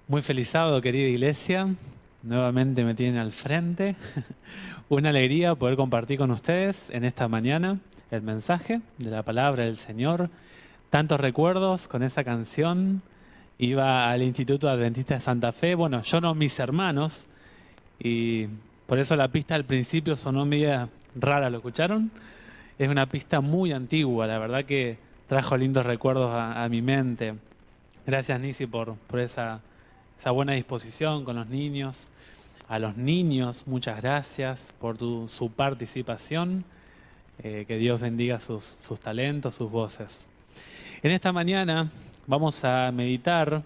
Muy feliz sábado, querida iglesia. Nuevamente me tienen al frente. Una alegría poder compartir con ustedes en esta mañana el mensaje de la palabra del Señor. Tantos recuerdos con esa canción. Iba al Instituto Adventista de Santa Fe. Bueno, yo no, mis hermanos. Y por eso la pista al principio sonó media rara, ¿lo escucharon? Es una pista muy antigua, la verdad que trajo lindos recuerdos a mi mente. Gracias, Nisi, por esa buena disposición con los niños. A los niños, muchas gracias por su participación. Que Dios bendiga sus talentos, sus voces. En esta mañana vamos a meditar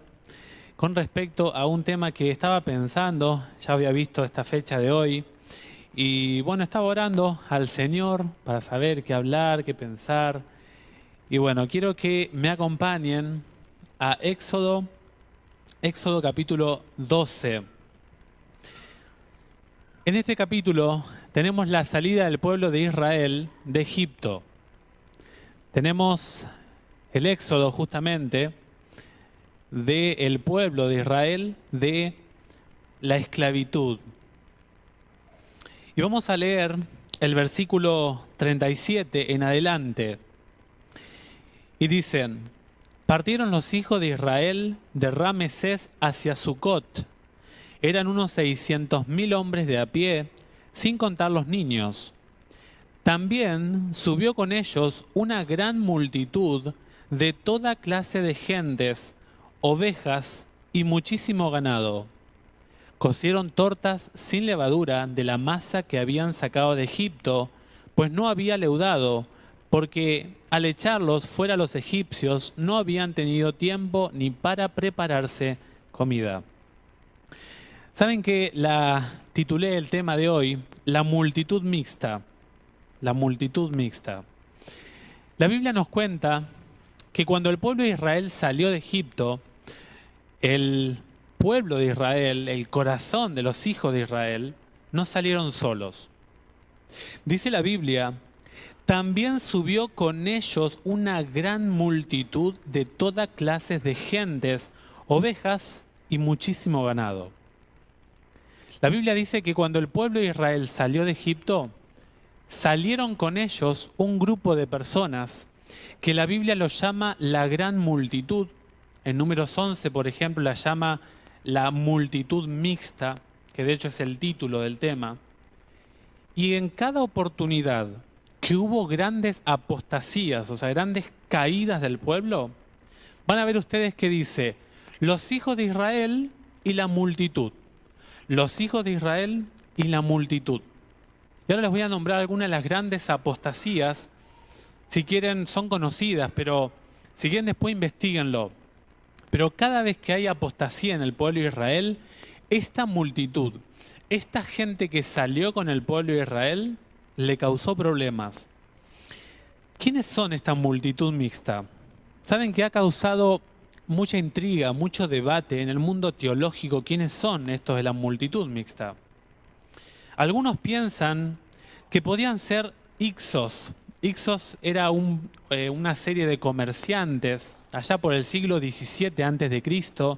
con respecto a un tema que estaba pensando, ya había visto esta fecha de hoy, y bueno, estaba orando al Señor para saber qué hablar, qué pensar. Y bueno, quiero que me acompañen a Éxodo capítulo 12. En este capítulo tenemos la salida del pueblo de Israel de Egipto. Tenemos el éxodo justamente del pueblo de Israel de la esclavitud. Y vamos a leer el versículo 37 en adelante. Y dicen: partieron los hijos de Israel de Ramesés hacia Sucot. Eran unos 600.000 hombres de a pie, sin contar los niños. También subió con ellos una gran multitud de toda clase de gentes, ovejas y muchísimo ganado. Cocieron tortas sin levadura de la masa que habían sacado de Egipto, pues no había leudado, porque al echarlos fuera los egipcios no habían tenido tiempo ni para prepararse comida. ¿Saben que titulé el tema de hoy, la multitud mixta? La multitud mixta. La Biblia nos cuenta que cuando el pueblo de Israel salió de Egipto, el pueblo de Israel, el corazón de los hijos de Israel, no salieron solos. Dice la Biblia: también subió con ellos una gran multitud de toda clase de gentes, ovejas y muchísimo ganado. La Biblia dice que cuando el pueblo de Israel salió de Egipto, salieron con ellos un grupo de personas que la Biblia los llama la gran multitud. En Números 11, por ejemplo, la llama la multitud mixta, que de hecho es el título del tema. Y en cada oportunidad que hubo grandes apostasías, o sea, grandes caídas del pueblo, van a ver ustedes que dice: los hijos de Israel y la multitud. Los hijos de Israel y la multitud. Y ahora les voy a nombrar algunas de las grandes apostasías. Si quieren, son conocidas, pero si quieren después investiguenlo. Pero cada vez que hay apostasía en el pueblo de Israel, esta multitud, esta gente que salió con el pueblo de Israel, le causó problemas. ¿Quiénes son esta multitud mixta? Saben que ha causado mucha intriga, mucho debate en el mundo teológico. ¿Quiénes son estos de la multitud mixta? Algunos piensan que podían ser Ixos. Ixos era una serie de comerciantes allá por el siglo XVII a.C.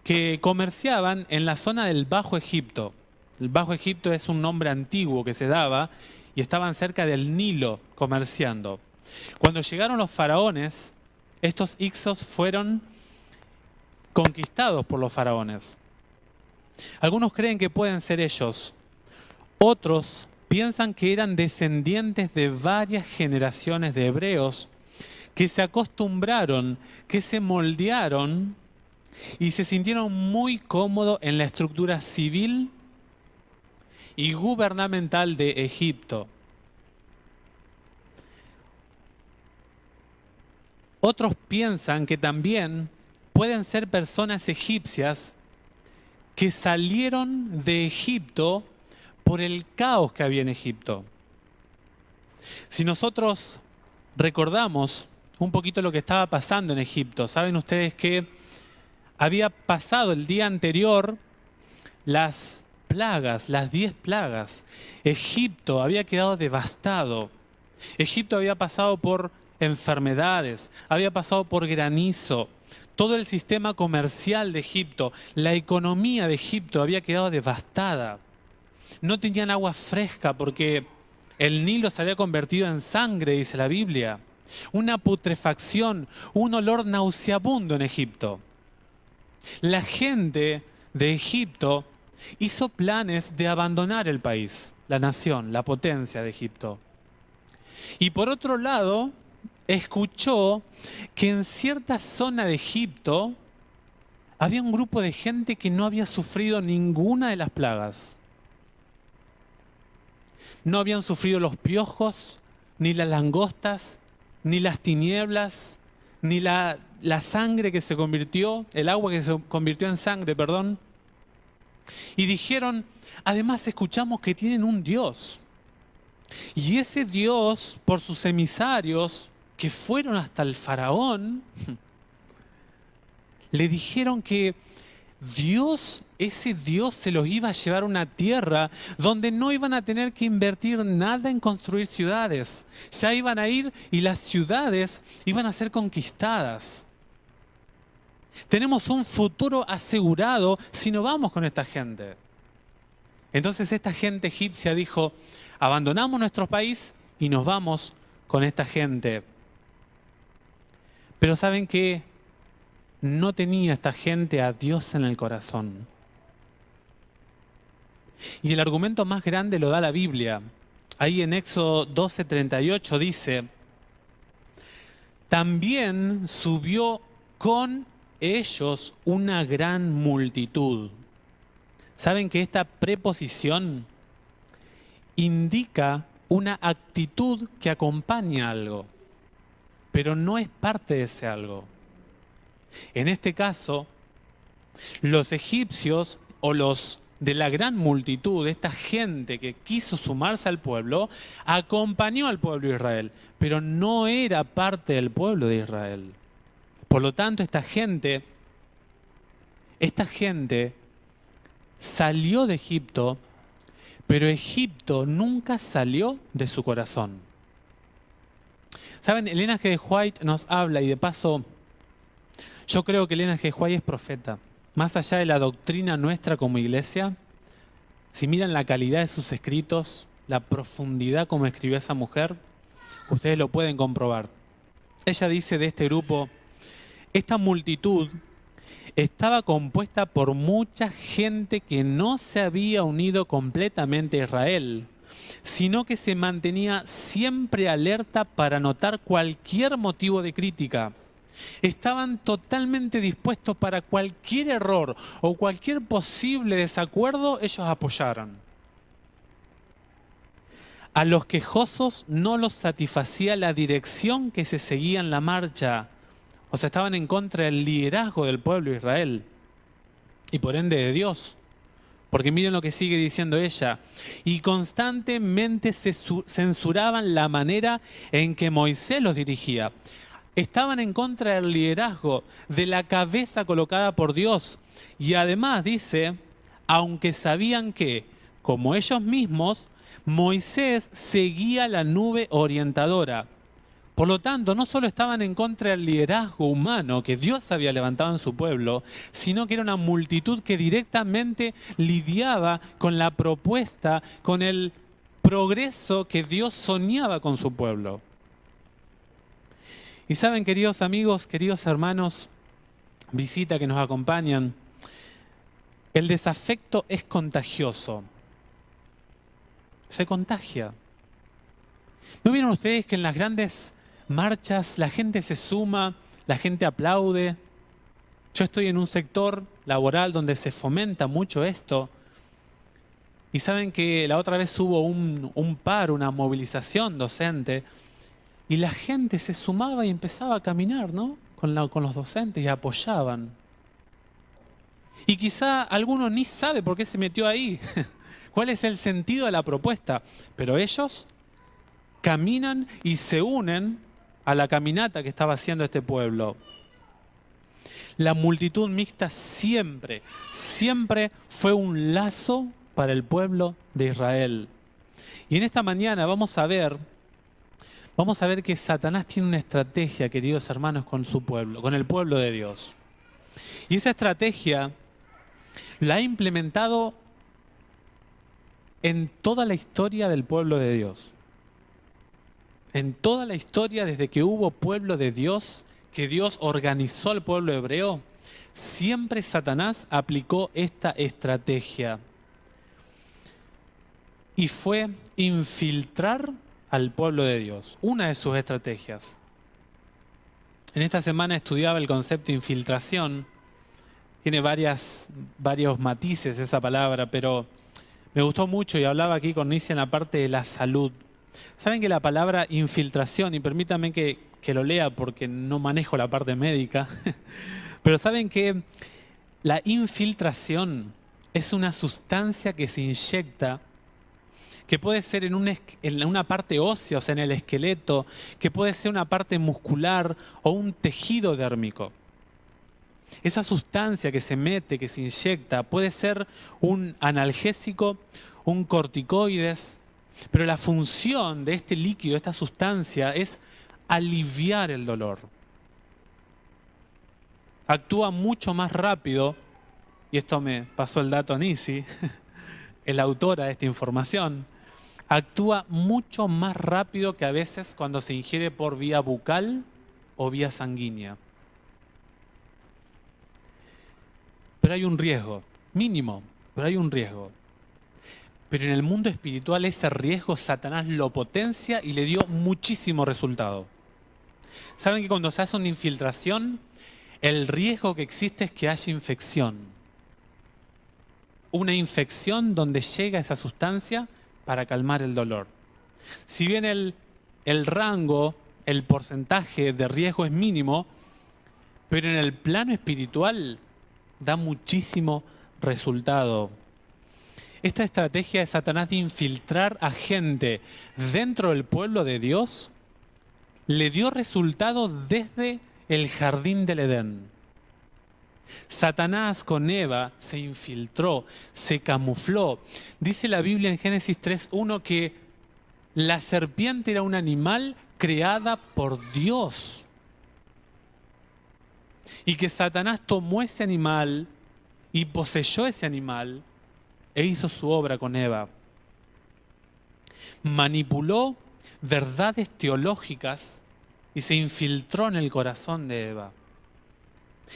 que comerciaban en la zona del Bajo Egipto. El Bajo Egipto es un nombre antiguo que se daba y estaban cerca del Nilo comerciando. Cuando llegaron los faraones, estos Ixos fueron conquistados por los faraones. Algunos creen que pueden ser ellos. Otros piensan que eran descendientes de varias generaciones de hebreos que se acostumbraron, que se moldearon y se sintieron muy cómodos en la estructura civil y gubernamental de Egipto. Otros piensan que también pueden ser personas egipcias que salieron de Egipto por el caos que había en Egipto. Si nosotros recordamos un poquito lo que estaba pasando en Egipto, saben ustedes que había pasado el día anterior las plagas, las 10 plagas. Egipto había quedado devastado. Egipto había pasado por enfermedades, había pasado por granizo. Todo el sistema comercial de Egipto, la economía de Egipto había quedado devastada. No tenían agua fresca porque el Nilo se había convertido en sangre, dice la Biblia. Una putrefacción, un olor nauseabundo en Egipto. La gente de Egipto hizo planes de abandonar el país, la nación, la potencia de Egipto. Y por otro lado, escuchó que en cierta zona de Egipto había un grupo de gente que no había sufrido ninguna de las plagas. No habían sufrido los piojos, ni las langostas, ni las tinieblas, ni la sangre que se convirtió, el agua que se convirtió en sangre, perdón. Y dijeron, además escuchamos que tienen un Dios. Y ese Dios, por sus emisarios, que fueron hasta el faraón, le dijeron que Dios, ese Dios se los iba a llevar a una tierra donde no iban a tener que invertir nada en construir ciudades. Ya iban a ir y las ciudades iban a ser conquistadas. Tenemos un futuro asegurado si no vamos con esta gente. Entonces esta gente egipcia dijo, abandonamos nuestro país y nos vamos con esta gente. Pero ¿saben qué? No tenía esta gente a Dios en el corazón. Y el argumento más grande lo da la Biblia. Ahí en Éxodo 12:38 dice, también subió con ellos una gran multitud. ¿Saben que esta preposición indica una actitud que acompaña algo, pero no es parte de ese algo? En este caso, los egipcios o los de la gran multitud, esta gente que quiso sumarse al pueblo, acompañó al pueblo de Israel, pero no era parte del pueblo de Israel. Por lo tanto, esta gente salió de Egipto, pero Egipto nunca salió de su corazón. ¿Saben? Elena G. White nos habla, y de paso, yo creo que Elena G. White es profeta. Más allá de la doctrina nuestra como iglesia, si miran la calidad de sus escritos, la profundidad como escribió esa mujer, ustedes lo pueden comprobar. Ella dice de este grupo, esta multitud estaba compuesta por mucha gente que no se había unido completamente a Israel, sino que se mantenía siempre alerta para notar cualquier motivo de crítica. Estaban totalmente dispuestos para cualquier error o cualquier posible desacuerdo, ellos apoyaron. A los quejosos no los satisfacía la dirección que se seguía en la marcha. O sea, estaban en contra del liderazgo del pueblo de Israel y por ende de Dios. Porque miren lo que sigue diciendo ella. Y constantemente se censuraban la manera en que Moisés los dirigía. Estaban en contra del liderazgo, de la cabeza colocada por Dios. Y además dice, aunque sabían que, como ellos mismos, Moisés seguía la nube orientadora. Por lo tanto, no solo estaban en contra del liderazgo humano que Dios había levantado en su pueblo, sino que era una multitud que directamente lidiaba con la propuesta, con el progreso que Dios soñaba con su pueblo. Y saben, queridos amigos, queridos hermanos, visita que nos acompañan, el desafecto es contagioso. Se contagia. ¿No vieron ustedes que en las grandes marchas la gente se suma, la gente aplaude? Yo estoy en un sector laboral donde se fomenta mucho esto. Y saben que la otra vez hubo un paro, una movilización docente, y la gente se sumaba y empezaba a caminar, ¿no? Con los docentes y apoyaban. Y quizá alguno ni sabe por qué se metió ahí, cuál es el sentido de la propuesta, pero ellos caminan y se unen a la caminata que estaba haciendo este pueblo. La multitud mixta siempre, siempre fue un lazo para el pueblo de Israel. Y en esta mañana vamos a ver que Satanás tiene una estrategia, queridos hermanos, con su pueblo, con el pueblo de Dios. Y esa estrategia la ha implementado en toda la historia del pueblo de Dios. En toda la historia, desde que hubo pueblo de Dios, que Dios organizó al pueblo hebreo, siempre Satanás aplicó esta estrategia. Y fue infiltrar al pueblo de Dios. Una de sus estrategias. En esta semana estudiaba el concepto de infiltración. Tiene varios matices esa palabra, pero me gustó mucho y hablaba aquí con Nicia en la parte de la salud. Saben que la palabra infiltración, y permítanme que lo lea porque no manejo la parte médica, pero saben que la infiltración es una sustancia que se inyecta, que puede ser en una parte ósea, o sea, en el esqueleto, que puede ser una parte muscular o un tejido dérmico. Esa sustancia que se mete, que se inyecta, puede ser un analgésico, un corticoides, pero la función de este líquido, de esta sustancia, es aliviar el dolor. Actúa mucho más rápido, y esto me pasó el dato a Nisi, es la autora de esta información, actúa mucho más rápido que a veces cuando se ingiere por vía bucal o vía sanguínea. Pero hay un riesgo, mínimo, pero hay un riesgo. Pero en el mundo espiritual ese riesgo Satanás lo potencia y le dio muchísimo resultado. ¿Saben que cuando se hace una infiltración, el riesgo que existe es que haya infección? Una infección donde llega esa sustancia para calmar el dolor. Si bien el rango, el porcentaje de riesgo es mínimo, pero en el plano espiritual da muchísimo resultado. Esta estrategia de Satanás de infiltrar a gente dentro del pueblo de Dios le dio resultado desde el jardín del Edén. Satanás con Eva se infiltró, se camufló. Dice la Biblia en Génesis 3:1 que la serpiente era un animal creada por Dios. Y que Satanás tomó ese animal y poseyó ese animal e hizo su obra con Eva. Manipuló verdades teológicas y se infiltró en el corazón de Eva.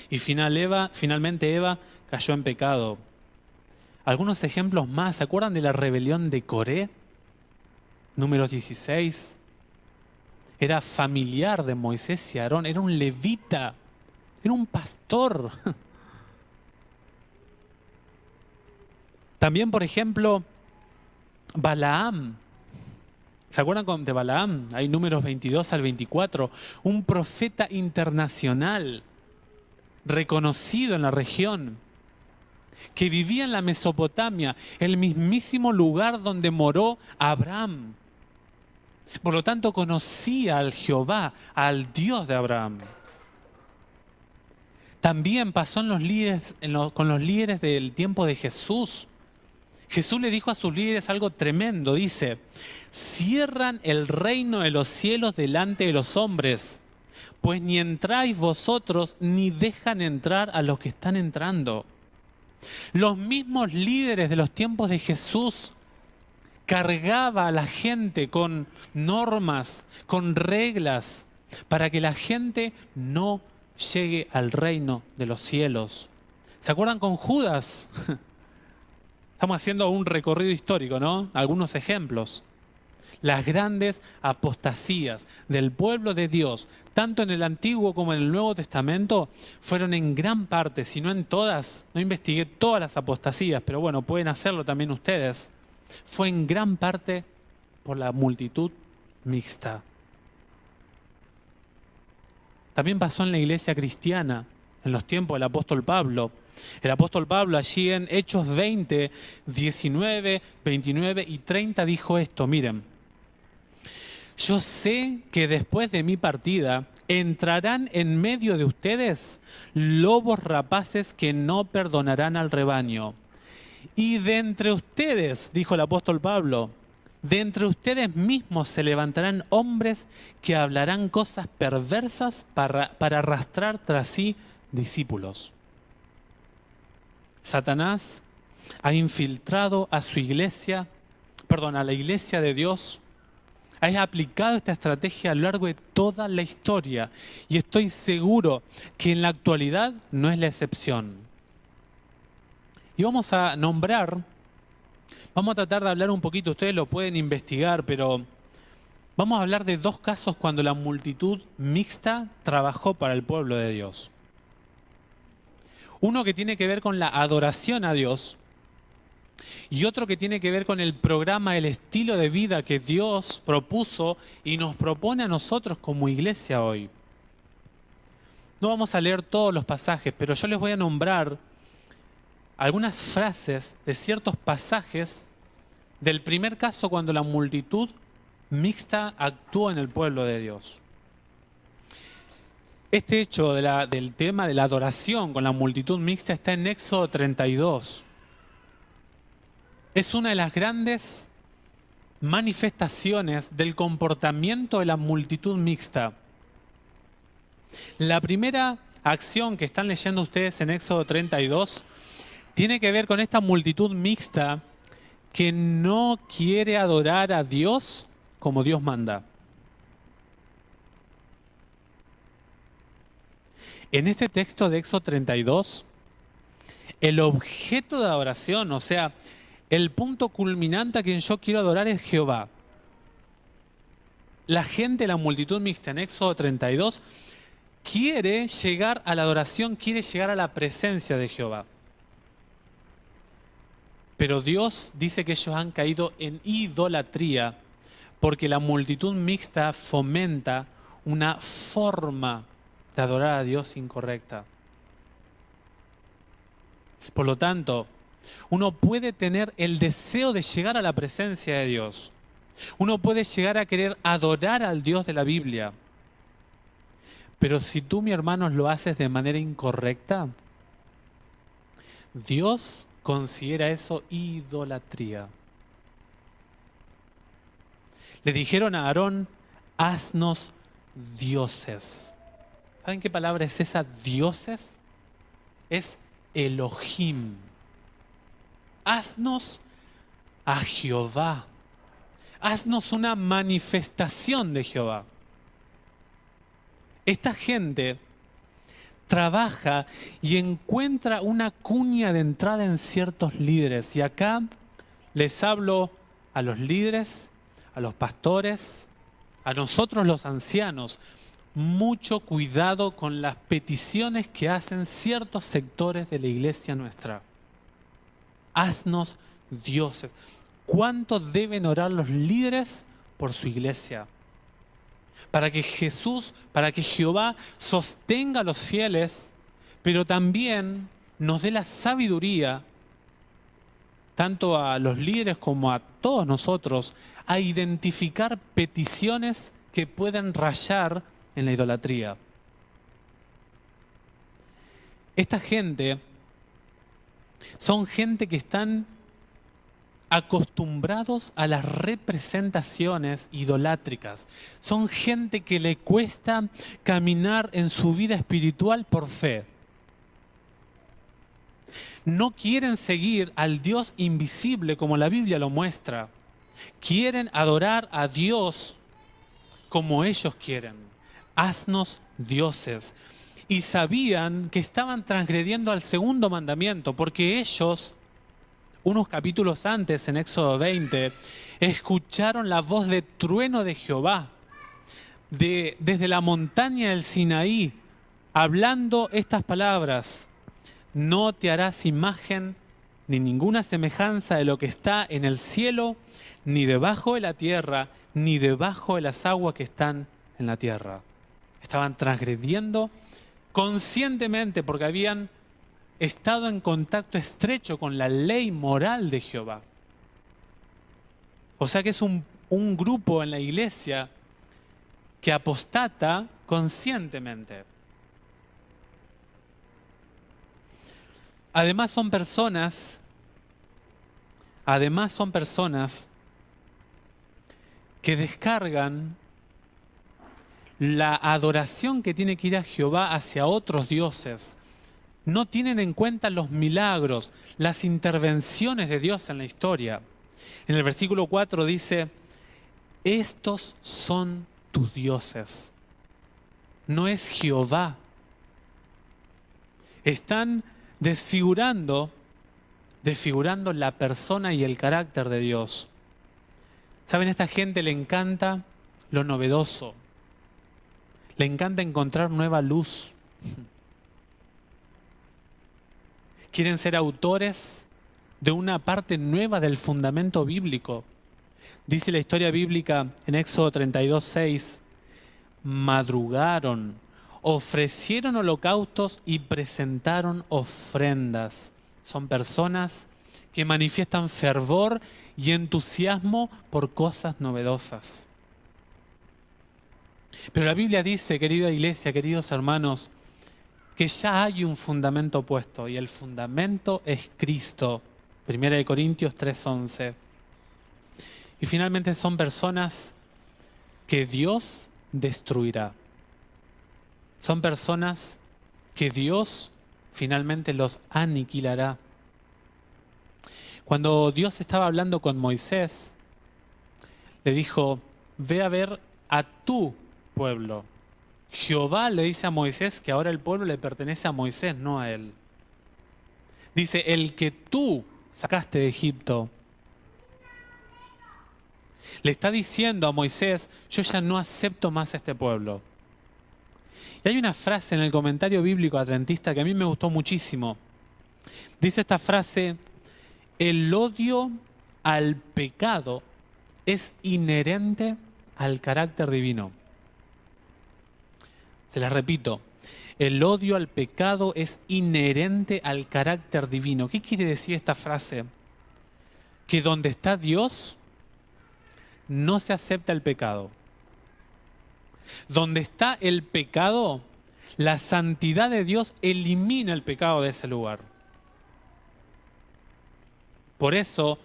Y finalmente Eva cayó en pecado. Algunos ejemplos más. ¿Se acuerdan de la rebelión de Coré? Números 16. Era familiar de Moisés y Aarón. Era un levita. Era un pastor. También, por ejemplo, Balaam. ¿Se acuerdan de Balaam? Hay Números 22 al 24. Un profeta internacional, reconocido en la región, que vivía en la Mesopotamia, el mismísimo lugar donde moró Abraham. Por lo tanto, conocía al Jehová, al Dios de Abraham. También pasó con los líderes del tiempo de Jesús. Jesús le dijo a sus líderes algo tremendo. Dice, cierran el reino de los cielos delante de los hombres, pues ni entráis vosotros ni dejan entrar a los que están entrando. Los mismos líderes de los tiempos de Jesús cargaba a la gente con normas, con reglas, para que la gente no llegue al reino de los cielos. ¿Se acuerdan con Judas? Estamos haciendo un recorrido histórico, ¿no? Algunos ejemplos. Las grandes apostasías del pueblo de Dios, tanto en el Antiguo como en el Nuevo Testamento, fueron en gran parte, si no en todas, no investigué todas las apostasías, pero bueno, pueden hacerlo también ustedes, fue en gran parte por la multitud mixta. También pasó en la iglesia cristiana, en los tiempos del apóstol Pablo. El apóstol Pablo allí en Hechos 20, 19, 29 y 30 dijo esto, miren. Yo sé que después de mi partida, entrarán en medio de ustedes lobos rapaces que no perdonarán al rebaño. Y de entre ustedes, dijo el apóstol Pablo, de entre ustedes mismos se levantarán hombres que hablarán cosas perversas para arrastrar tras sí discípulos. Satanás ha infiltrado a su iglesia, a la iglesia de Dios. Ha aplicado esta estrategia a lo largo de toda la historia y estoy seguro que en la actualidad no es la excepción. Y vamos a tratar de hablar un poquito, ustedes lo pueden investigar, pero vamos a hablar de dos casos cuando la multitud mixta trabajó para el pueblo de Dios. Uno que tiene que ver con la adoración a Dios y otro que tiene que ver con el programa, el estilo de vida que Dios propuso y nos propone a nosotros como iglesia hoy. No vamos a leer todos los pasajes, pero yo les voy a nombrar algunas frases de ciertos pasajes del primer caso cuando la multitud mixta actuó en el pueblo de Dios. Este hecho del tema de la adoración con la multitud mixta está en Éxodo 32. Es una de las grandes manifestaciones del comportamiento de la multitud mixta. La primera acción que están leyendo ustedes en Éxodo 32 tiene que ver con esta multitud mixta que no quiere adorar a Dios como Dios manda. En este texto de Éxodo 32, el objeto de adoración, o sea, el punto culminante a quien yo quiero adorar es Jehová. La gente, la multitud mixta en Éxodo 32, quiere llegar a la adoración, quiere llegar a la presencia de Jehová. Pero Dios dice que ellos han caído en idolatría porque la multitud mixta fomenta una forma de adorar a Dios incorrecta. Por lo tanto, uno puede tener el deseo de llegar a la presencia de Dios. Uno puede llegar a querer adorar al Dios de la Biblia. Pero si tú, mi hermano, lo haces de manera incorrecta, Dios considera eso idolatría. Le dijeron a Aarón, haznos dioses. ¿Saben qué palabra es esa, dioses? Es Elohim. Haznos a Jehová. Haznos una manifestación de Jehová. Esta gente trabaja y encuentra una cuña de entrada en ciertos líderes. Y acá les hablo a los líderes, a los pastores, a nosotros los ancianos. Mucho cuidado con las peticiones que hacen ciertos sectores de la iglesia nuestra. Haznos dioses. ¿Cuánto deben orar los líderes por su iglesia? Para que Jehová sostenga a los fieles, pero también nos dé la sabiduría, tanto a los líderes como a todos nosotros, a identificar peticiones que pueden rayar en la idolatría. Esta gente son gente que están acostumbrados a las representaciones idolátricas. Son gente que le cuesta caminar en su vida espiritual por fe. No quieren seguir al Dios invisible como la Biblia lo muestra. Quieren adorar a Dios como ellos quieren. Haznos dioses. Y sabían que estaban transgrediendo al segundo mandamiento, porque ellos, unos capítulos antes, en Éxodo 20, escucharon la voz de trueno de Jehová, desde la montaña del Sinaí, hablando estas palabras: no te harás imagen ni ninguna semejanza de lo que está en el cielo, ni debajo de la tierra, ni debajo de las aguas que están en la tierra. Estaban transgrediendo conscientemente porque habían estado en contacto estrecho con la ley moral de Jehová. O sea que es un grupo en la iglesia que apostata conscientemente. Además son personas que descargan la adoración que tiene que ir a Jehová hacia otros dioses. No tienen en cuenta los milagros, las intervenciones de Dios en la historia. En el versículo 4 dice, estos son tus dioses. No es Jehová. Están desfigurando la persona y el carácter de Dios. ¿Saben? A esta gente le encanta lo novedoso. Le encanta encontrar nueva luz. Quieren ser autores de una parte nueva del fundamento bíblico. Dice la historia bíblica en Éxodo 32:6, madrugaron, ofrecieron holocaustos y presentaron ofrendas. Son personas que manifiestan fervor y entusiasmo por cosas novedosas. Pero la Biblia dice, querida iglesia, queridos hermanos, que ya hay un fundamento puesto y el fundamento es Cristo. 1 Corintios 3:11. Y finalmente son personas que Dios destruirá. Son personas que Dios finalmente los aniquilará. Cuando Dios estaba hablando con Moisés, le dijo, ve a ver a tu pueblo. Jehová le dice a Moisés que ahora el pueblo le pertenece a Moisés, no a él. Dice, el que tú sacaste de Egipto. Le está diciendo a Moisés, yo ya no acepto más a este pueblo. Y hay una frase en el comentario bíblico adventista que a mí me gustó muchísimo. Dice esta frase, el odio al pecado es inherente al carácter divino. Se la repito, el odio al pecado es inherente al carácter divino. ¿Qué quiere decir esta frase? Que donde está Dios, no se acepta el pecado. Donde está el pecado, la santidad de Dios elimina el pecado de ese lugar. Por eso,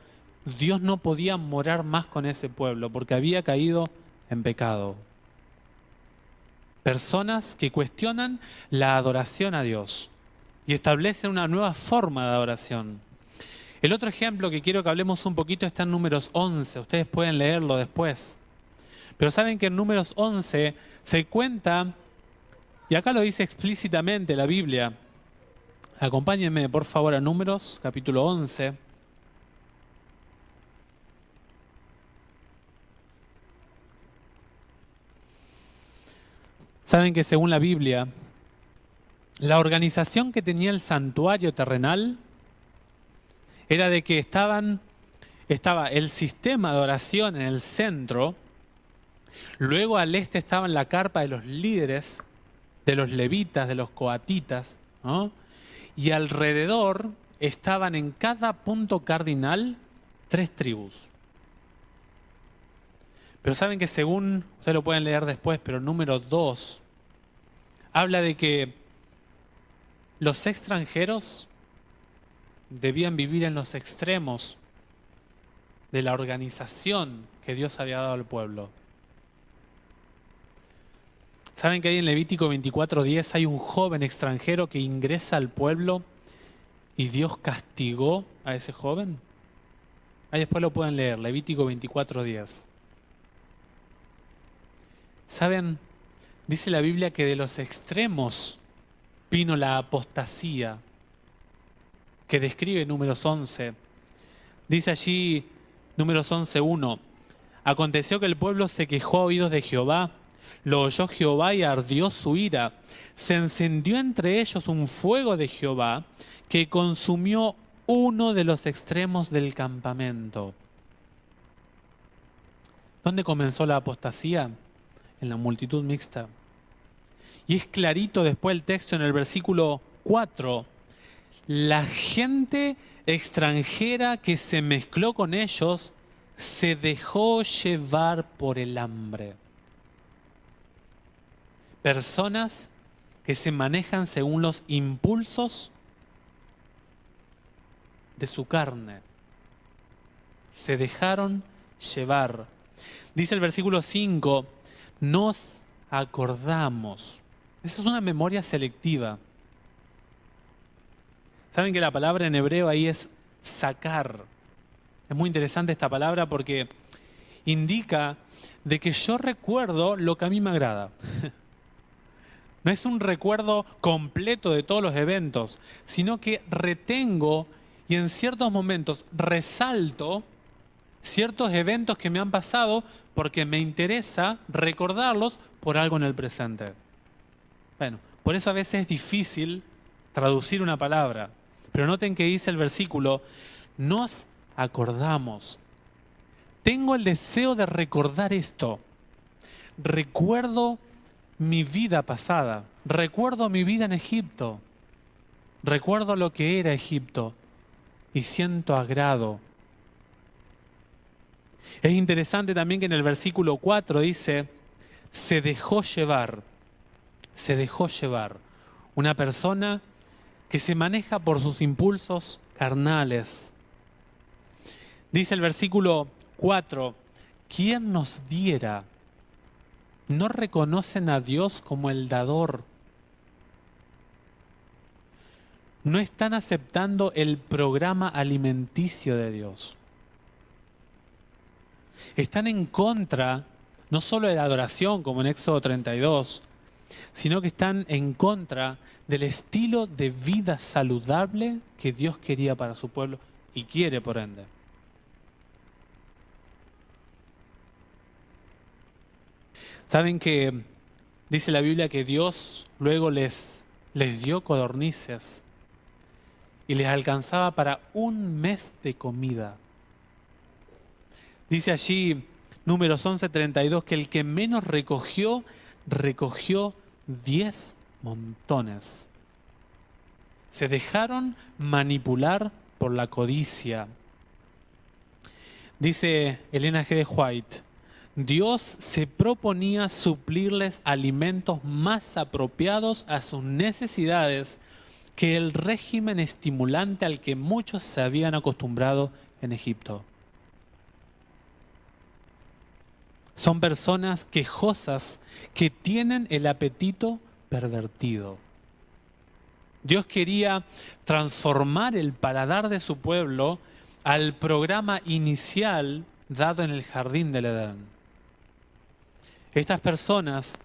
Dios no podía morar más con ese pueblo, porque había caído en pecado. Personas que cuestionan la adoración a Dios y establecen una nueva forma de adoración. El otro ejemplo que quiero que hablemos un poquito está en Números 11. Ustedes pueden leerlo después. Pero saben que en Números 11 se cuenta, y acá lo dice explícitamente la Biblia. Acompáñenme por favor a Números, capítulo 11. Saben que según la Biblia, la organización que tenía el santuario terrenal era de que estaba el sistema de oración en el centro, luego al este estaba la carpa de los líderes, de los levitas, de los coatitas, ¿no? Y alrededor estaban en cada punto cardinal 3 tribus. Pero saben que según, ustedes lo pueden leer después, pero número 2, habla de que los extranjeros debían vivir en los extremos de la organización que Dios había dado al pueblo. ¿Saben que ahí en Levítico 24:10 hay un joven extranjero que ingresa al pueblo y Dios castigó a ese joven? Ahí después lo pueden leer, Levítico 24:10. ¿Saben? Dice la Biblia que de los extremos vino la apostasía que describe Números 11. Dice allí Números 11:1. Aconteció que el pueblo se quejó a oídos de Jehová, lo oyó Jehová y ardió su ira. Se encendió entre ellos un fuego de Jehová que consumió uno de los extremos del campamento. ¿Dónde comenzó la apostasía? En la multitud mixta. Y es clarito después el texto en el versículo 4. La gente extranjera que se mezcló con ellos se dejó llevar por el hambre. personas que se manejan según los impulsos de su carne. Se dejaron llevar. Dice el versículo 5, nos acordamos. Esa es una memoria selectiva. Saben que la palabra en hebreo ahí es sacar. Es muy interesante esta palabra porque indica de que yo recuerdo lo que a mí me agrada. No es un recuerdo completo de todos los eventos, sino que retengo y en ciertos momentos resalto ciertos eventos que me han pasado porque me interesa recordarlos por algo en el presente. Bueno, por eso a veces es difícil traducir una palabra. Pero noten que dice el versículo, nos acordamos. Tengo el deseo de recordar esto. Recuerdo mi vida pasada. Recuerdo mi vida en Egipto. Recuerdo lo que era Egipto y siento agrado. Es interesante también que en el versículo 4 dice, se dejó llevar. Se dejó llevar. Una persona que se maneja por sus impulsos carnales. Dice el versículo 4, ¿quién nos diera? ¿No reconocen a Dios como el dador? No están aceptando el programa alimenticio de Dios. Están en contra, no solo de la adoración, como en Éxodo 32, sino que están en contra del estilo de vida saludable que Dios quería para su pueblo y quiere por ende. Saben que dice la Biblia que Dios luego les dio codornices y les alcanzaba para un mes de comida. Dice allí, Números 11:32, que el que menos recogió 10 montones. Se dejaron manipular por la codicia. Dice Elena G. de White, Dios se proponía suplirles alimentos más apropiados a sus necesidades que el régimen estimulante al que muchos se habían acostumbrado en Egipto. Son personas quejosas que tienen el apetito pervertido. Dios quería transformar el paladar de su pueblo al programa inicial dado en el jardín del Edén. Estas personas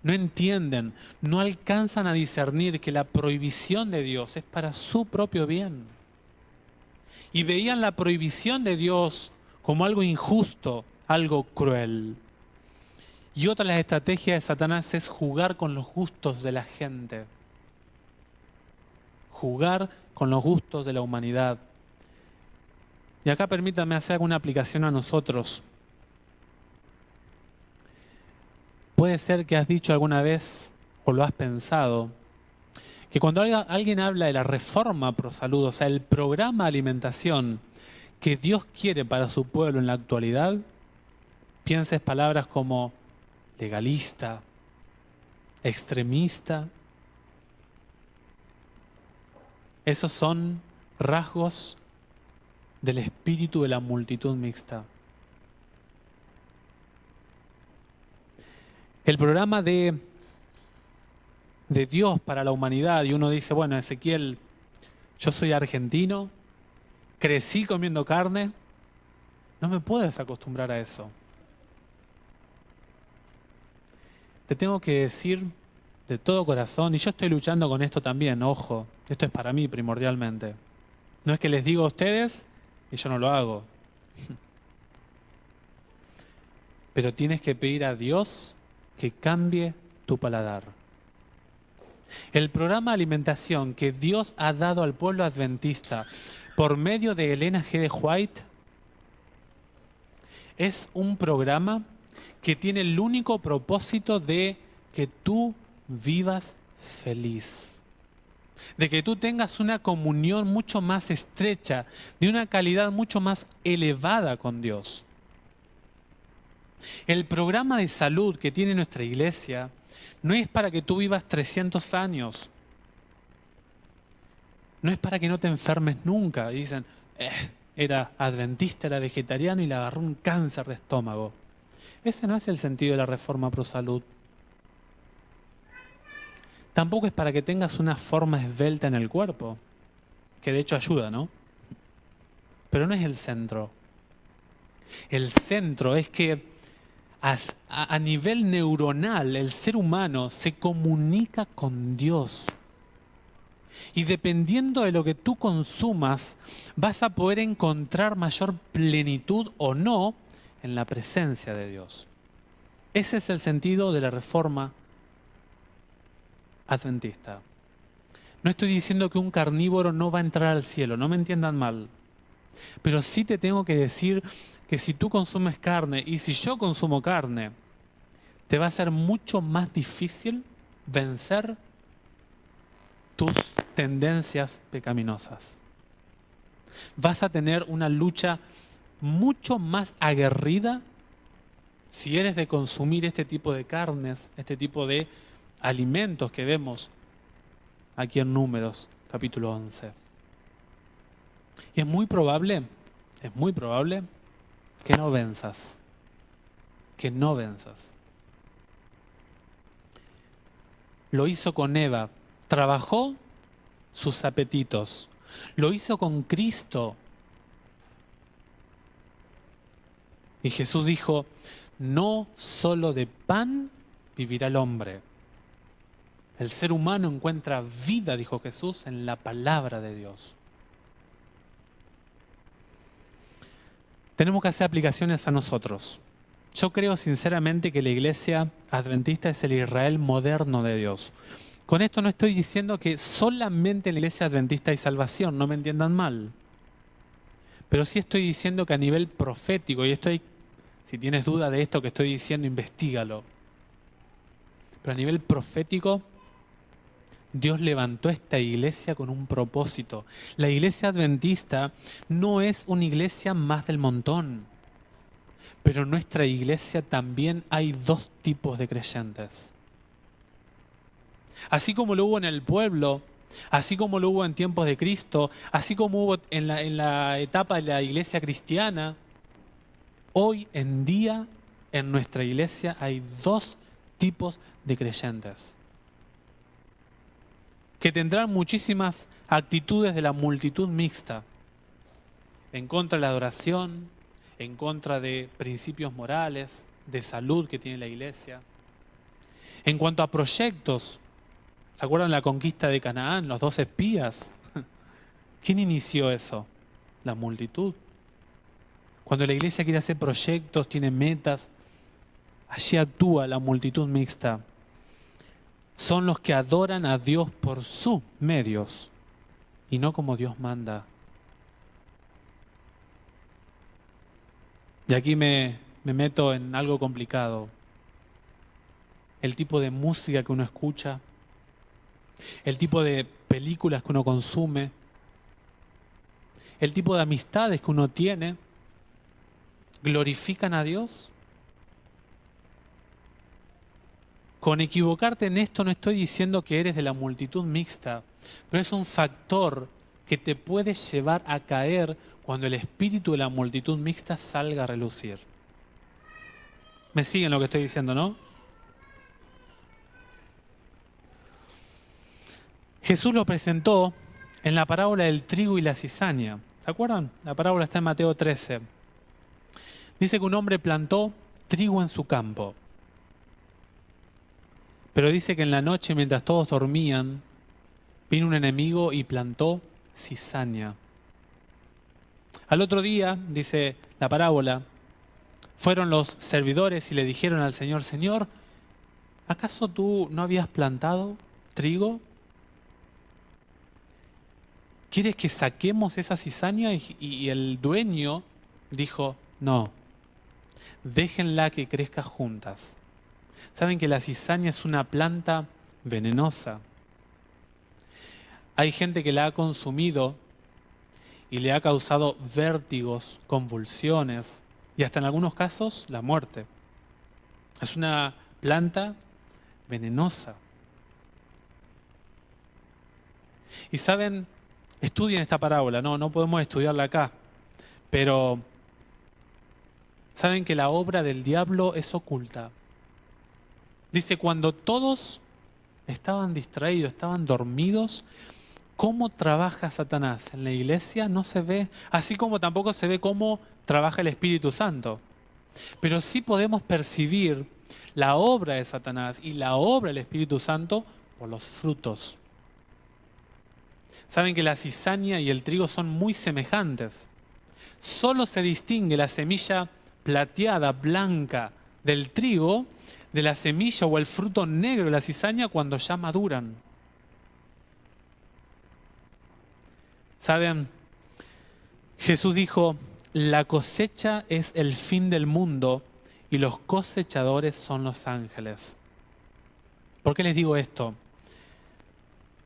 no entienden, no alcanzan a discernir que la prohibición de Dios es para su propio bien. Y veían la prohibición de Dios como algo injusto, algo cruel. Y otra de las estrategias de Satanás es jugar con los gustos de la gente. Jugar con los gustos de la humanidad. Y acá permítanme hacer alguna aplicación a nosotros. Puede ser que has dicho alguna vez, o lo has pensado, que cuando alguien habla de la reforma pro salud, o sea, el programa de alimentación que Dios quiere para su pueblo en la actualidad, pienses palabras como legalista, extremista. Esos son rasgos del espíritu de la multitud mixta. El programa de Dios para la humanidad, y uno dice, bueno, Ezequiel, yo soy argentino, crecí comiendo carne, no me puedes acostumbrar a eso. Te tengo que decir de todo corazón, y yo estoy luchando con esto también, ojo, esto es para mí primordialmente. No es que les digo a ustedes y yo no lo hago. Pero tienes que pedir a Dios que cambie tu paladar. El programa de alimentación que Dios ha dado al pueblo adventista por medio de Elena G. de White es un programa que tiene el único propósito de que tú vivas feliz, de que tú tengas una comunión mucho más estrecha, de una calidad mucho más elevada con Dios. El programa de salud que tiene nuestra iglesia no es para que tú vivas 300 años. No es para que no te enfermes nunca. Y dicen, era adventista, era vegetariano y le agarró un cáncer de estómago. Ese no es el sentido de la reforma pro salud. Tampoco es para que tengas una forma esbelta en el cuerpo, que de hecho ayuda, ¿no? Pero no es el centro. El centro es que a nivel neuronal el ser humano se comunica con Dios. Y dependiendo de lo que tú consumas, vas a poder encontrar mayor plenitud o no en la presencia de Dios. Ese es el sentido de la reforma adventista. No estoy diciendo que un carnívoro no va a entrar al cielo, no me entiendan mal. Pero sí te tengo que decir que si tú consumes carne y si yo consumo carne, te va a ser mucho más difícil vencer tus tendencias pecaminosas. Vas a tener una lucha mucho más aguerrida si eres de consumir este tipo de carnes, este tipo de alimentos que vemos aquí en Números, capítulo 11. Y es muy probable que no venzas. Que no venzas. Lo hizo con Eva. Trabajó sus apetitos. Lo hizo con Cristo. Y Jesús dijo, no solo de pan vivirá el hombre. El ser humano encuentra vida, dijo Jesús, en la palabra de Dios. Tenemos que hacer aplicaciones a nosotros. Yo creo sinceramente que la iglesia adventista es el Israel moderno de Dios. Con esto no estoy diciendo que solamente en la iglesia adventista hay salvación, no me entiendan mal. Pero sí estoy diciendo que a nivel profético, y si tienes duda de esto que estoy diciendo, investígalo. Pero a nivel profético, Dios levantó esta iglesia con un propósito. La iglesia adventista no es una iglesia más del montón. Pero en nuestra iglesia también hay dos tipos de creyentes. Así como lo hubo en el pueblo, así como lo hubo en tiempos de Cristo, así como hubo en la etapa de la iglesia cristiana, hoy en día en nuestra iglesia hay dos tipos de creyentes que tendrán muchísimas actitudes de la multitud mixta, en contra de la adoración, en contra de principios morales, de salud que tiene la iglesia. En cuanto a proyectos, ¿se acuerdan la conquista de Canaán, los 2 espías? ¿Quién inició eso? La multitud. Cuando la iglesia quiere hacer proyectos, tiene metas, allí actúa la multitud mixta. Son los que adoran a Dios por sus medios y no como Dios manda. Y aquí me meto en algo complicado. El tipo de música que uno escucha, el tipo de películas que uno consume, el tipo de amistades que uno tiene, ¿glorifican a Dios? Con equivocarte en esto no estoy diciendo que eres de la multitud mixta, pero es un factor que te puede llevar a caer cuando el espíritu de la multitud mixta salga a relucir. ¿Me siguen lo que estoy diciendo, no? Jesús lo presentó en la parábola del trigo y la cizaña. ¿Se acuerdan? La parábola está en Mateo 13. Dice que un hombre plantó trigo en su campo. Pero dice que en la noche, mientras todos dormían, vino un enemigo y plantó cizaña. Al otro día, dice la parábola, fueron los servidores y le dijeron al Señor, Señor, ¿acaso tú no habías plantado trigo? ¿Quieres que saquemos esa cizaña? Y el dueño dijo, no, déjenla que crezca juntas. Saben que la cizaña es una planta venenosa. Hay gente que la ha consumido y le ha causado vértigos, convulsiones y hasta en algunos casos la muerte. Es una planta venenosa. Y saben, estudien esta parábola, no podemos estudiarla acá, pero saben que la obra del diablo es oculta. Dice, cuando todos estaban distraídos, estaban dormidos, ¿cómo trabaja Satanás? En la iglesia no se ve, así como tampoco se ve cómo trabaja el Espíritu Santo. Pero sí podemos percibir la obra de Satanás y la obra del Espíritu Santo por los frutos. Saben que la cizaña y el trigo son muy semejantes. Solo se distingue la semilla plateada, blanca del trigo, de la semilla o el fruto negro de la cizaña cuando ya maduran. ¿Saben? Jesús dijo, la cosecha es el fin del mundo y los cosechadores son los ángeles. ¿Por qué les digo esto?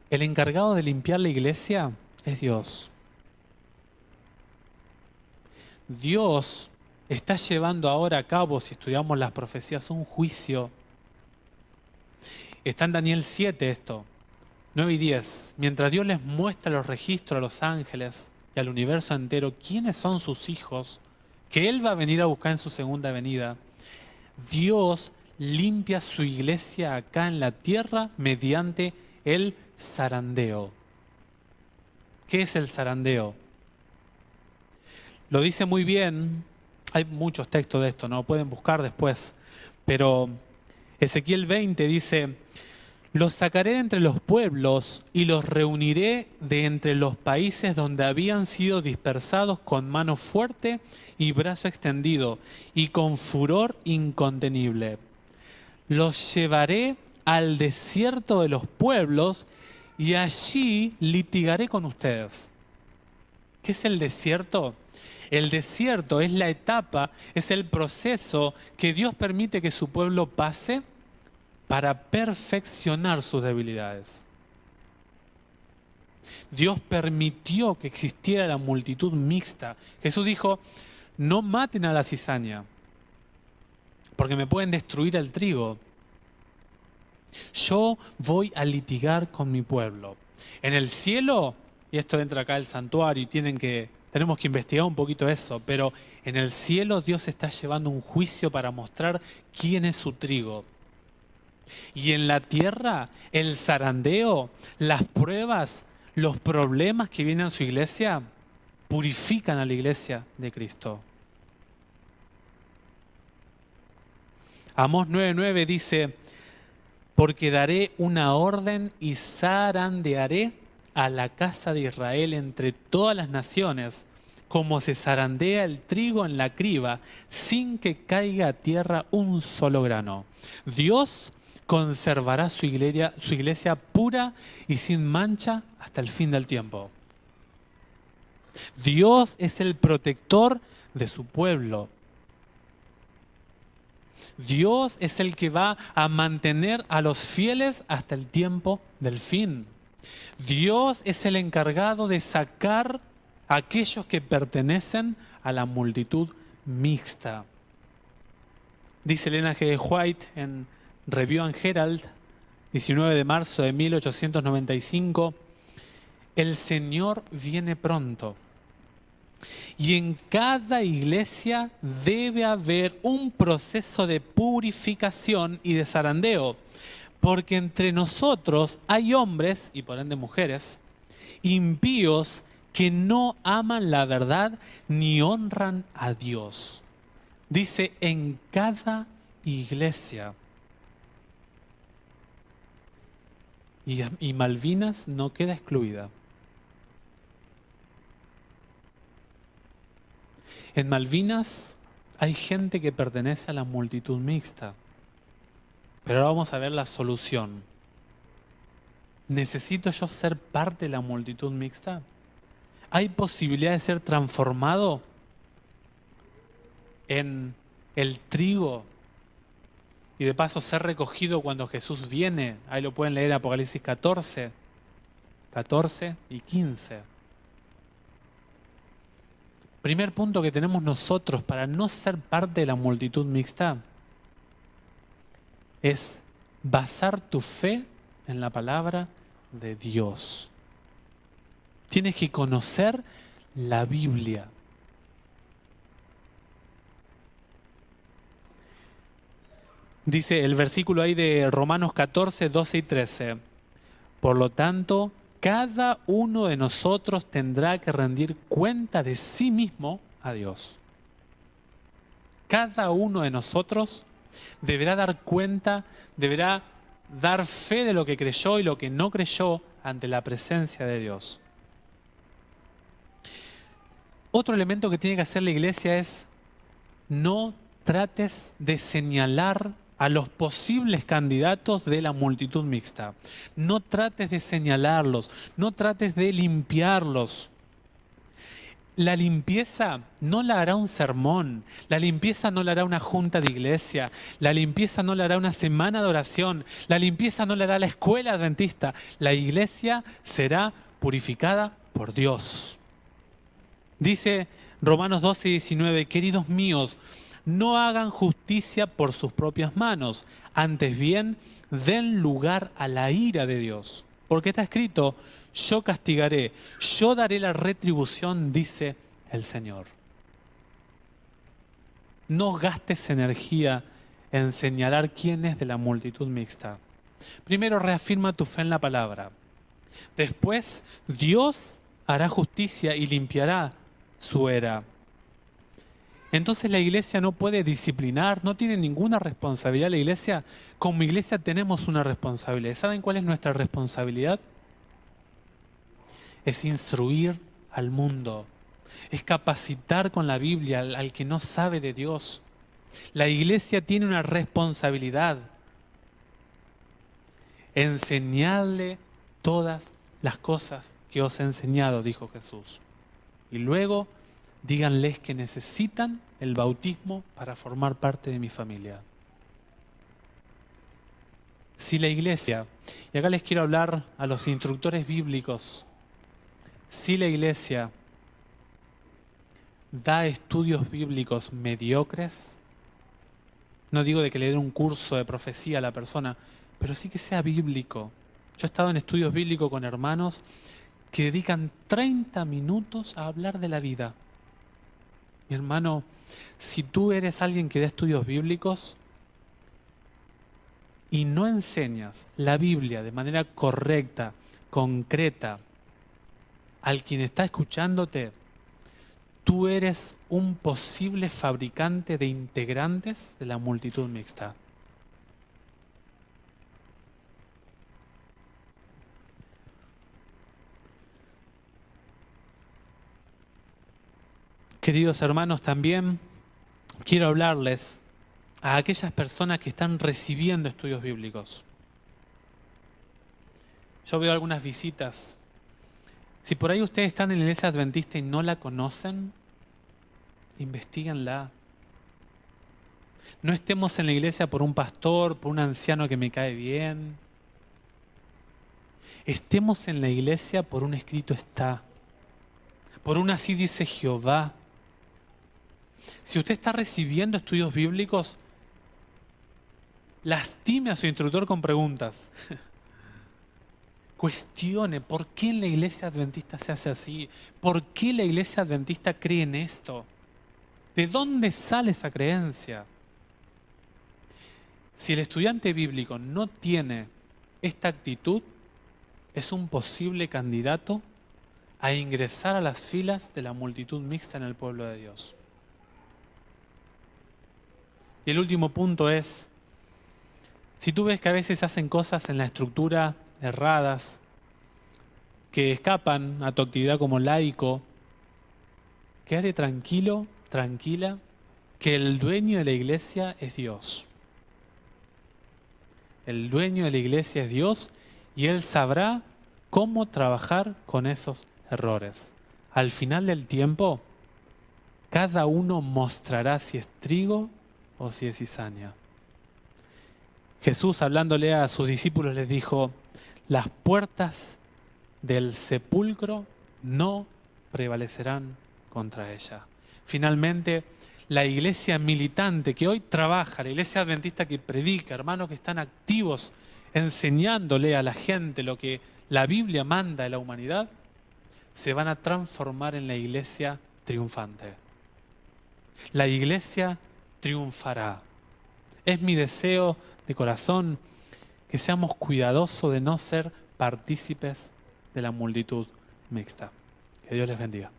El encargado de limpiar la iglesia es Dios. Dios está llevando ahora a cabo, si estudiamos las profecías, un juicio. Está en Daniel 7 esto, 9 y 10. Mientras Dios les muestra los registros a los ángeles y al universo entero, quiénes son sus hijos, que Él va a venir a buscar en su segunda venida, Dios limpia su iglesia acá en la tierra mediante el zarandeo. ¿Qué es el zarandeo? Lo dice muy bien, hay muchos textos de esto, ¿no? Pueden buscar después, pero Ezequiel 20 dice, los sacaré de entre los pueblos y los reuniré de entre los países donde habían sido dispersados con mano fuerte y brazo extendido y con furor incontenible. Los llevaré al desierto de los pueblos y allí litigaré con ustedes. ¿Qué es el desierto? El desierto es la etapa, es el proceso que Dios permite que su pueblo pase para perfeccionar sus debilidades. Dios permitió que existiera la multitud mixta. Jesús dijo, no maten a la cizaña, porque me pueden destruir el trigo. Yo voy a litigar con mi pueblo. En el cielo, y esto entra acá al santuario y tenemos que investigar un poquito eso, pero en el cielo Dios está llevando un juicio para mostrar quién es su trigo. Y en la tierra, el zarandeo, las pruebas, los problemas que vienen a su iglesia, purifican a la iglesia de Cristo. Amós 9:9 dice, porque daré una orden y zarandearé a la casa de Israel entre todas las naciones, como se zarandea el trigo en la criba, sin que caiga a tierra un solo grano. Dios conservará su iglesia pura y sin mancha hasta el fin del tiempo. Dios es el protector de su pueblo. Dios es el que va a mantener a los fieles hasta el tiempo del fin. Dios es el encargado de sacar a aquellos que pertenecen a la multitud mixta. Dice Elena G. White en Review and Herald, 19 de marzo de 1895, el Señor viene pronto. Y en cada iglesia debe haber un proceso de purificación y de zarandeo, porque entre nosotros hay hombres, y por ende mujeres, impíos que no aman la verdad ni honran a Dios. Dice, en cada iglesia. Y Malvinas no queda excluida. En Malvinas hay gente que pertenece a la multitud mixta. Pero ahora vamos a ver la solución. ¿Necesito yo ser parte de la multitud mixta? ¿Hay posibilidad de ser transformado en el trigo y de paso ser recogido cuando Jesús viene? Ahí lo pueden leer en Apocalipsis 14 y 15. Primer punto que tenemos nosotros para no ser parte de la multitud mixta. es basar tu fe en la palabra de Dios. Tienes que conocer la Biblia. Dice el versículo ahí de Romanos 14, 12 y 13. Por lo tanto, cada uno de nosotros tendrá que rendir cuenta de sí mismo a Dios. Cada uno de nosotros deberá dar cuenta, deberá dar fe de lo que creyó y lo que no creyó ante la presencia de Dios. Otro elemento que tiene que hacer la iglesia es no trates de señalar a los posibles candidatos de la multitud mixta. No trates de señalarlos, no trates de limpiarlos. La limpieza no la hará un sermón, la limpieza no la hará una junta de iglesia, la limpieza no la hará una semana de oración, la limpieza no la hará la escuela adventista. La iglesia será purificada por Dios. Dice Romanos 12 y 19, queridos míos, no hagan justicia por sus propias manos, antes bien den lugar a la ira de Dios. Porque está escrito, yo castigaré, yo daré la retribución, dice el Señor. No gastes energía en señalar quién es de la multitud mixta. Primero reafirma tu fe en la palabra. Después, Dios hará justicia y limpiará su era. Entonces la iglesia no puede disciplinar, no tiene ninguna responsabilidad. La iglesia, como iglesia tenemos una responsabilidad. ¿Saben cuál es nuestra responsabilidad? Es instruir al mundo, es capacitar con la Biblia al que no sabe de Dios. La iglesia tiene una responsabilidad, enseñarle todas las cosas que os he enseñado, dijo Jesús. Y luego díganles que necesitan el bautismo para formar parte de mi familia. Si la iglesia, y acá les quiero hablar a los instructores bíblicos, si la iglesia da estudios bíblicos mediocres, no digo de que le den un curso de profecía a la persona, pero sí que sea bíblico. Yo he estado en estudios bíblicos con hermanos que dedican 30 minutos a hablar de la vida. Mi hermano, si tú eres alguien que da estudios bíblicos y no enseñas la Biblia de manera correcta, concreta, al quien está escuchándote, tú eres un posible fabricante de integrantes de la multitud mixta. Queridos hermanos, también quiero hablarles a aquellas personas que están recibiendo estudios bíblicos. Yo veo algunas visitas. Si por ahí ustedes están en la iglesia adventista y no la conocen, investíguenla. No estemos en la iglesia por un pastor, por un anciano que me cae bien. Estemos en la iglesia por un escrito está. Por un así dice Jehová. Si usted está recibiendo estudios bíblicos, lastime a su instructor con preguntas. Cuestione por qué en la iglesia adventista se hace así, por qué la iglesia adventista cree en esto, de dónde sale esa creencia. Si el estudiante bíblico no tiene esta actitud, es un posible candidato a ingresar a las filas de la multitud mixta en el pueblo de Dios. Y el último punto es, si tú ves que a veces hacen cosas en la estructura erradas, que escapan a tu actividad como laico, quédate tranquilo, tranquila, que el dueño de la iglesia es Dios. El dueño de la iglesia es Dios y Él sabrá cómo trabajar con esos errores. Al final del tiempo, cada uno mostrará si es trigo o si es cizaña. Jesús, hablándole a sus discípulos, les dijo, las puertas del sepulcro no prevalecerán contra ella. Finalmente, la iglesia militante que hoy trabaja, la iglesia adventista que predica, hermanos que están activos enseñándole a la gente lo que la Biblia manda a la humanidad, se van a transformar en la iglesia triunfante. La iglesia triunfará. Es mi deseo de corazón que seamos cuidadosos de no ser partícipes de la multitud mixta. Que Dios les bendiga.